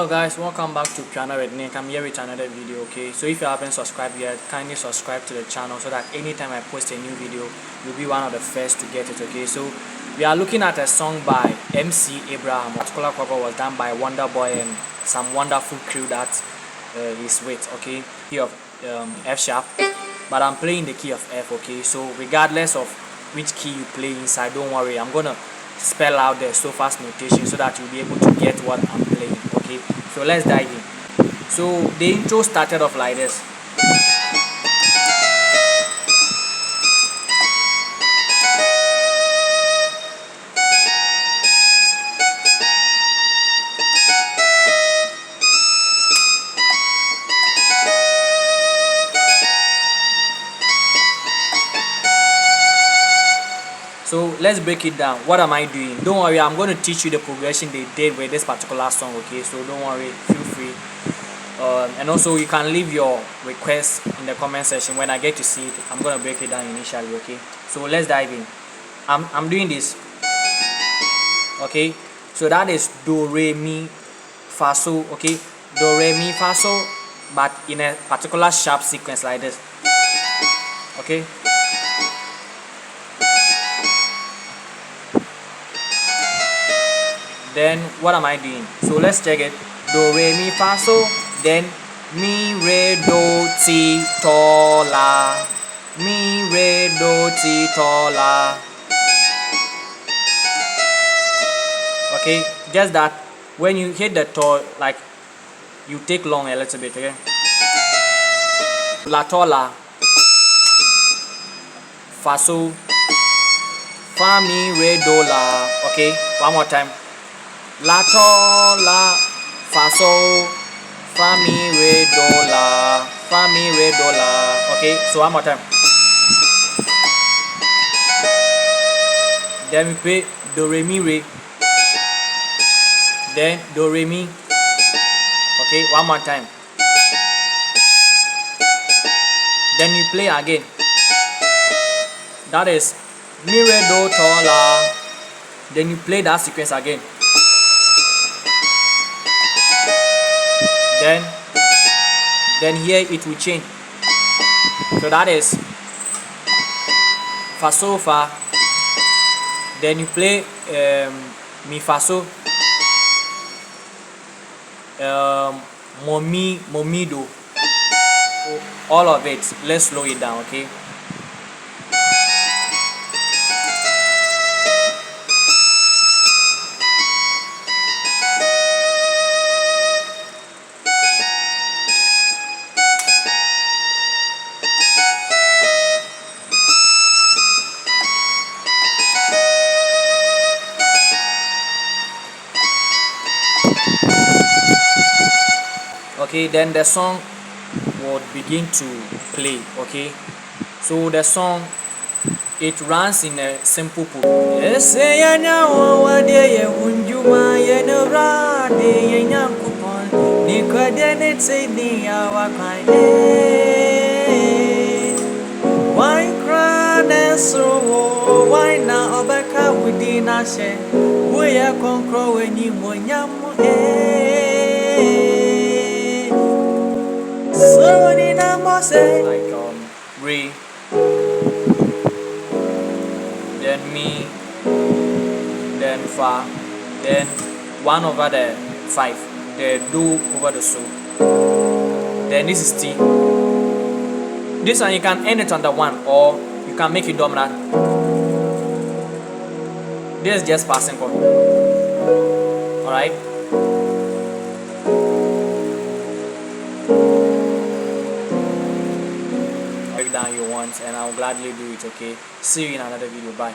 Hello guys, welcome back to Piano with Nick. I'm here with another video. Okay, so if you haven't subscribed yet, kindly subscribe to the channel so that anytime I post a new video, you'll be one of the first to get it. Okay, so we are looking at a song by MC Abraham. A particular cover was done by Wonder Boy and some wonderful crew that is with. Okay, key of F sharp, but I'm playing the key of F. Okay, so regardless of which key you play inside, don't worry, I'm gonna spell out the so fast notation so that you'll be able to get what I'm playing. Okay, so let's dive in. So the intro started off like this. So let's break it down. What am I doing? Don't worry, I'm going to teach you the progression they did with this particular song. Okay, so don't worry, feel free. And also you can leave your requests in the comment section. When I get to see it, I'm going to break it down initially. Okay, so let's dive in. I'm doing this. Okay, so that is do re mi fa so. Okay, do re mi fa so, but in a particular sharp sequence like this. Okay. Then what am I doing? So let's check it. Do re mi fa so, then mi re do ti to la, mi re do ti to la. Okay, just that when you hit the to, like you take long a little bit. Okay, la to la, fa so, fa mi re do la. Okay, one more time. La to la fa so fa mi re do la, fa mi re do la. Okay, so one more time. Then we play do re mi re, then do re mi. Okay, one more time. Then you play again. That is mi re do to la. Then you play that sequence again. Then here it will change. So that is fa so fa. Then you play mi fa so, mo mi do. All of it. Let's slow it down. Okay. Okay, then the song will begin to play. Okay, so the song, it runs in a simple poem. Like re, then mi, then fa, then 1 over the 5, the do over the so. Then this is T. This one you can end it on the 1 or you can make it dominant. This is just passing chord. Alright. Down you want, and I'll gladly do it. Okay, see you in another video. Bye.